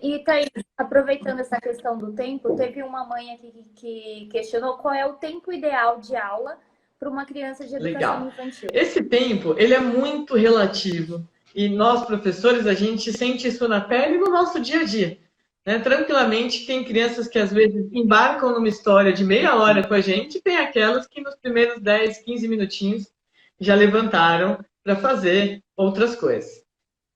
E Thaís, aproveitando essa questão do tempo, teve uma mãe aqui que questionou qual é o tempo ideal de aula para uma criança de educação Legal. infantil. Esse tempo, ele é muito relativo. E nós, professores, a gente sente isso na pele no nosso dia a dia. Né? Tranquilamente, tem crianças que às vezes embarcam numa história de meia hora com a gente, e tem aquelas que nos primeiros 10, 15 minutinhos já levantaram para fazer outras coisas.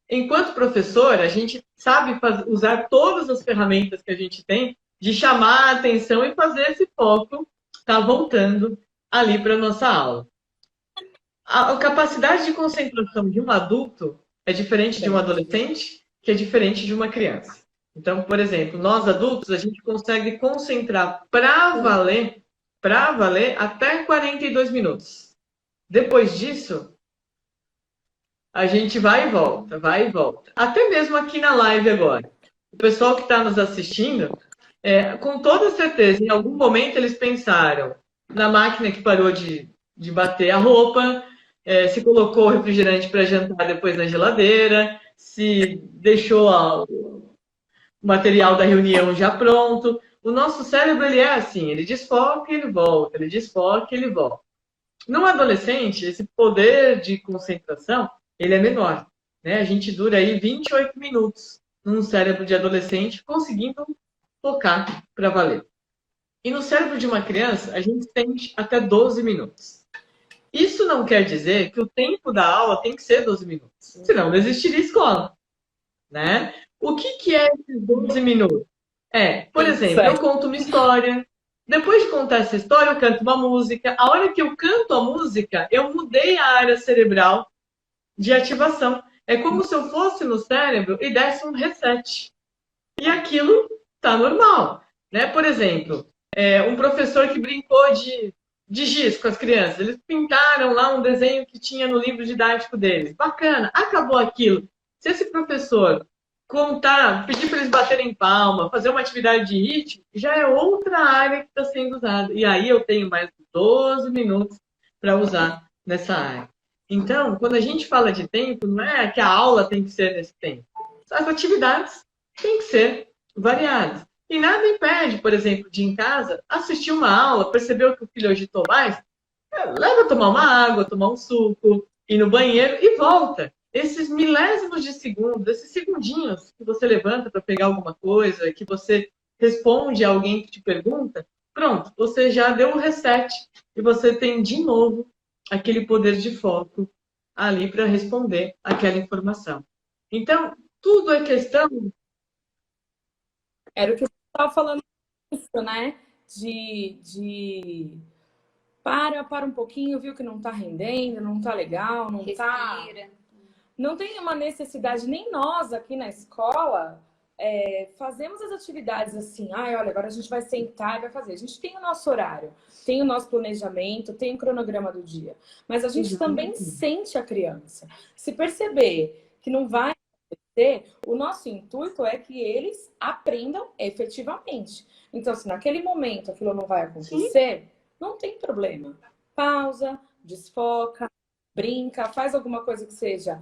Enquanto professor, a gente sabe usar todas as ferramentas que a gente tem de chamar a atenção e fazer esse foco estar voltando ali para a nossa aula. A capacidade de concentração de um adulto é diferente de um adolescente, que é diferente de uma criança. Então, por exemplo, nós adultos, a gente consegue concentrar para valer até 42 minutos. Depois disso, a gente vai e volta, vai e volta. Até mesmo aqui na live agora. O pessoal que está nos assistindo, com toda certeza, em algum momento eles pensaram na máquina que parou de bater a roupa, se colocou o refrigerante para jantar depois na geladeira, se deixou o material da reunião já pronto. O nosso cérebro ele é assim, ele desfoca e ele volta, ele desfoca e ele volta. No adolescente, esse poder de concentração ele é menor. Né? A gente dura aí 28 minutos num cérebro de adolescente conseguindo focar para valer. E no cérebro de uma criança, a gente tem até 12 minutos. Isso não quer dizer que o tempo da aula tem que ser 12 minutos, senão não existiria escola. Né? O que é esses 12 minutos? Por exemplo, eu conto uma história. Depois de contar essa história, eu canto uma música. A hora que eu canto a música, eu mudei a área cerebral de ativação. É como se eu fosse no cérebro e desse um reset. E aquilo tá normal. Né? Por exemplo, um professor que brincou de giz com as crianças. Eles pintaram lá um desenho que tinha no livro didático deles. Bacana. Acabou aquilo. Se esse professor contar, pedir para eles baterem palma, fazer uma atividade de ritmo, já é outra área que está sendo usada. E aí eu tenho mais 12 minutos para usar nessa área. Então, quando a gente fala de tempo, não é que a aula tem que ser nesse tempo. As atividades têm que ser variadas. E nada impede, por exemplo, de em casa assistir uma aula, percebeu que o filho agitou mais, leva tomar uma água, tomar um suco, ir no banheiro e volta. Esses milésimos de segundo, esses segundinhos que você levanta para pegar alguma coisa, que você responde a alguém que te pergunta, pronto, você já deu um reset e você tem de novo aquele poder de foco ali para responder aquela informação. Então, tudo é questão. Era o que eu estava falando, isso, né? De para um pouquinho, viu que não está rendendo, não está legal, não está. Não tem uma necessidade, nem nós aqui na escola fazemos as atividades assim, olha, agora a gente vai sentar e vai fazer. A gente tem o nosso horário, tem o nosso planejamento, tem o cronograma do dia. Mas a gente também sente a criança. Se perceber que não vai acontecer, o nosso intuito é que eles aprendam efetivamente. Então, se naquele momento aquilo não vai acontecer, não tem problema. Pausa, desfoca, brinca, faz alguma coisa que seja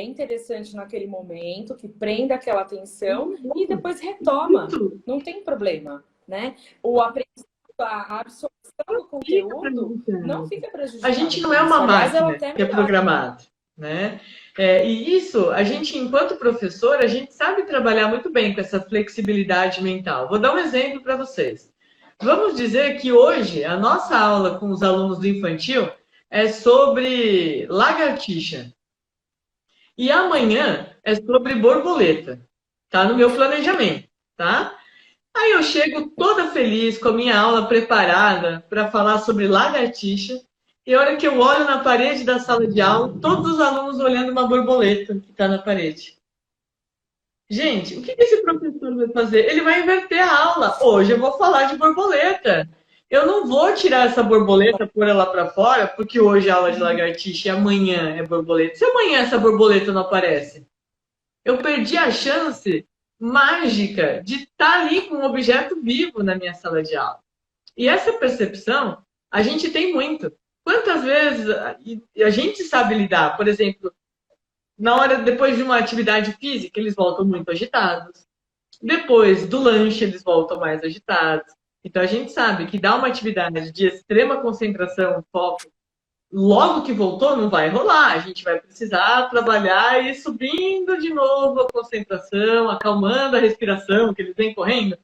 interessante naquele momento, que prenda aquela atenção e depois retoma. Não tem problema, né? O aprendizado, a absorção do conteúdo não fica prejudicada. A gente não é uma máquina que é programada, né? E isso, a gente, enquanto professor, a gente sabe trabalhar muito bem com essa flexibilidade mental. Vou dar um exemplo para vocês. Vamos dizer que hoje a nossa aula com os alunos do infantil é sobre lagartixa. E amanhã é sobre borboleta. Tá no meu planejamento, tá? Aí eu chego toda feliz com a minha aula preparada para falar sobre lagartixa. E a hora que eu olho na parede da sala de aula, todos os alunos olhando uma borboleta que está na parede. Gente, o que esse professor vai fazer? Ele vai inverter a aula. Hoje eu vou falar de borboleta. Eu não vou tirar essa borboleta, pôr ela para fora, porque hoje é aula de lagartixa e amanhã é borboleta. Se amanhã essa borboleta não aparece, eu perdi a chance mágica de estar ali com um objeto vivo na minha sala de aula. E essa percepção a gente tem muito. Quantas vezes a gente sabe lidar? Por exemplo, na hora depois de uma atividade física, eles voltam muito agitados. Depois do lanche, eles voltam mais agitados. Então, a gente sabe que dar uma atividade de extrema concentração, foco, logo que voltou, não vai rolar. A gente vai precisar trabalhar e ir subindo de novo a concentração, acalmando a respiração, que eles vêm correndo.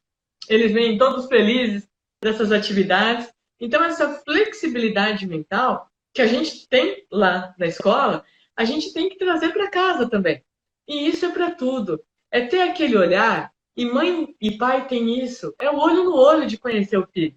Eles vêm todos felizes dessas atividades. Então, essa flexibilidade mental que a gente tem lá na escola, a gente tem que trazer para casa também. E isso é para tudo. É ter aquele olhar, e mãe e pai têm isso, é o olho no olho de conhecer o filho.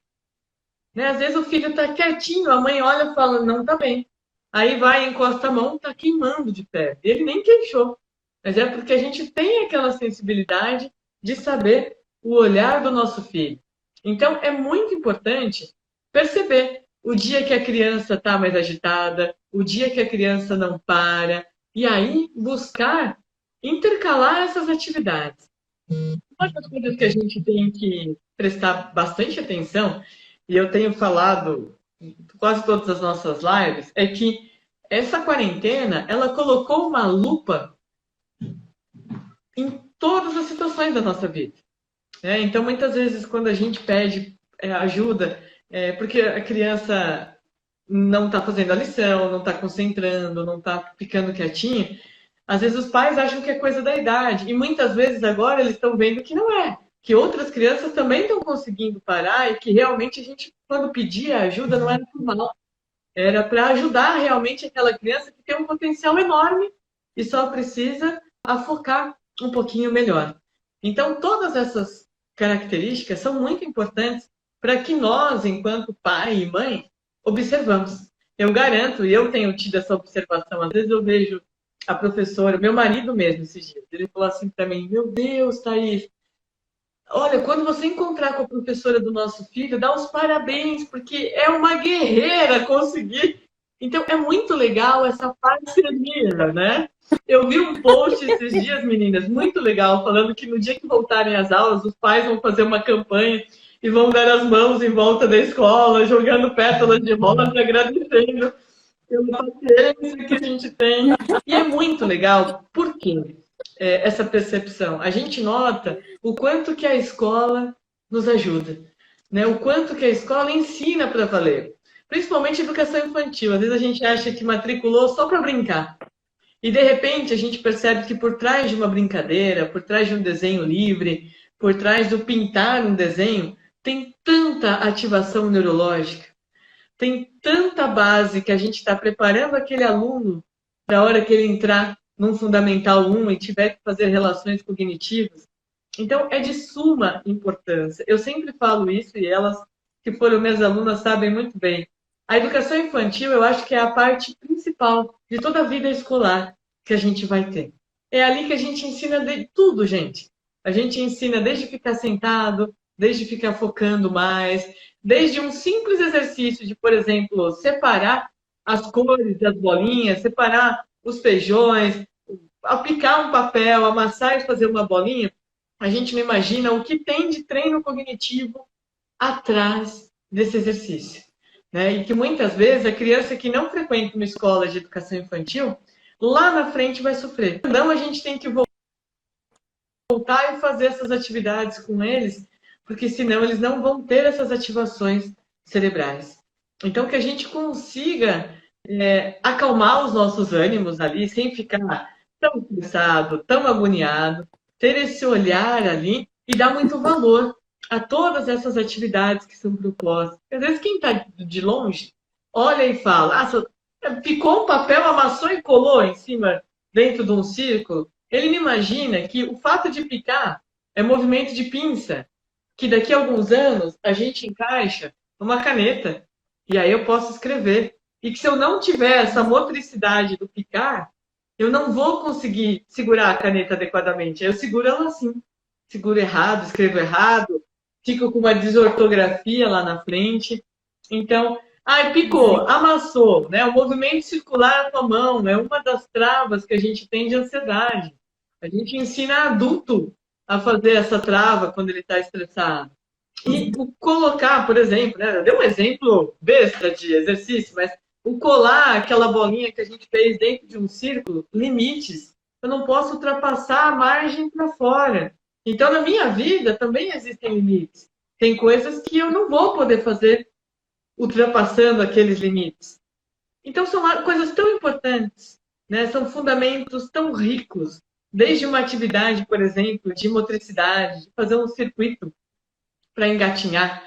Né? Às vezes o filho está quietinho, a mãe olha e fala, não está bem. Aí vai, encosta a mão, está queimando de pé. Ele nem queixou. Mas é porque a gente tem aquela sensibilidade de saber o olhar do nosso filho. Então, é muito importante perceber o dia que a criança está mais agitada, o dia que a criança não para, e aí buscar intercalar essas atividades. Uma das coisas que a gente tem que prestar bastante atenção, e eu tenho falado em quase todas as nossas lives, é que essa quarentena, ela colocou uma lupa em todas as situações da nossa vida. Então, muitas vezes, quando a gente pede ajuda, porque a criança não está fazendo a lição, não está concentrando, não está ficando quietinha, às vezes os pais acham que é coisa da idade. E muitas vezes agora eles estão vendo que não é. Que outras crianças também estão conseguindo parar e que realmente a gente, quando pedia ajuda, não era por mal. Era para ajudar realmente aquela criança que tem um potencial enorme e só precisa focar um pouquinho melhor. Então, todas essas características são muito importantes para que nós, enquanto pai e mãe, observamos. Eu garanto, e eu tenho tido essa observação, às vezes eu vejo a professora, meu marido mesmo esses dias, ele falou assim para mim, meu Deus, Thaís, olha, quando você encontrar com a professora do nosso filho, dá os parabéns, porque é uma guerreira conseguir. Então, é muito legal essa parceria, né? Eu vi um post esses dias, meninas, muito legal, falando que no dia que voltarem às aulas, os pais vão fazer uma campanha e vão dar as mãos em volta da escola, jogando pétalas de rosa, agradecendo pela paciência que a gente tem. E é muito legal. Por quê? Essa percepção. A gente nota o quanto que a escola nos ajuda, né? O quanto que a escola ensina para valer. Principalmente educação infantil. Às vezes a gente acha que matriculou só para brincar. E de repente a gente percebe que por trás de uma brincadeira, por trás de um desenho livre, por trás do pintar um desenho, tem tanta ativação neurológica, tem tanta base que a gente está preparando aquele aluno para a hora que ele entrar num Fundamental 1 e tiver que fazer relações cognitivas. Então, é de suma importância. Eu sempre falo isso e elas que foram minhas alunas sabem muito bem. A educação infantil, eu acho que é a parte principal de toda a vida escolar que a gente vai ter. É ali que a gente ensina de tudo, gente. A gente ensina desde ficar sentado, desde ficar focando mais, desde um simples exercício de, por exemplo, separar as cores das bolinhas, separar os feijões, aplicar um papel, amassar e fazer uma bolinha. A gente não imagina o que tem de treino cognitivo atrás desse exercício. Né? E que muitas vezes a criança que não frequenta uma escola de educação infantil, lá na frente vai sofrer. Então a gente tem que voltar e fazer essas atividades com eles, porque senão eles não vão ter essas ativações cerebrais. Então que a gente consiga acalmar os nossos ânimos ali, sem ficar tão estressado, tão agoniado, ter esse olhar ali e dar muito valor a todas essas atividades que são propostas. Às vezes quem está de longe olha e fala, picou um papel, amassou e colou em cima, dentro de um círculo. Ele não imagina que o fato de picar é movimento de pinça, que daqui a alguns anos a gente encaixa numa caneta e aí eu posso escrever. E que se eu não tiver essa motricidade do picar, eu não vou conseguir segurar a caneta adequadamente. Eu seguro ela assim. Seguro errado, escrevo errado, fico com uma desortografia lá na frente. Então, picou, amassou, né? O movimento circular com a mão é uma das travas que a gente tem de ansiedade. A gente ensina adulto a fazer essa trava quando ele está estressado. E colocar, por exemplo, né? Eu dei um exemplo besta de exercício, mas o colar aquela bolinha que a gente fez dentro de um círculo, limites. Eu não posso ultrapassar a margem para fora. Então, na minha vida também existem limites. Tem coisas que eu não vou poder fazer ultrapassando aqueles limites. Então, são coisas tão importantes, né? São fundamentos tão ricos, desde uma atividade, por exemplo, de motricidade, de fazer um circuito para engatinhar.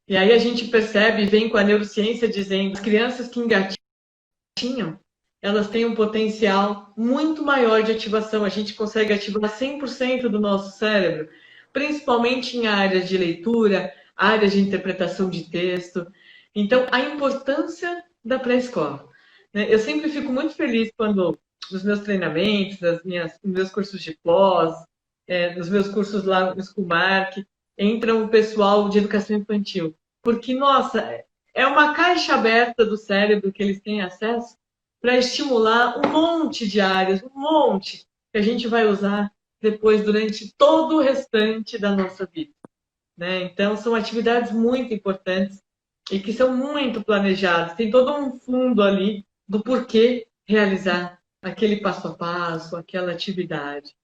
E aí a gente percebe, vem com a neurociência dizendo que as crianças que engatinham, elas têm um potencial muito maior de ativação. A gente consegue ativar 100% do nosso cérebro, principalmente em áreas de leitura, áreas de interpretação de texto. Então, a importância da pré-escola. Eu sempre fico muito feliz quando, nos meus treinamentos, nos meus cursos de pós, nos meus cursos lá no Schoolmark, entra um pessoal de educação infantil. Porque, nossa, é uma caixa aberta do cérebro que eles têm acesso para estimular um monte de áreas, um monte, que a gente vai usar depois durante todo o restante da nossa vida. Né? Então, são atividades muito importantes e que são muito planejadas. Tem todo um fundo ali do porquê realizar aquele passo a passo, aquela atividade.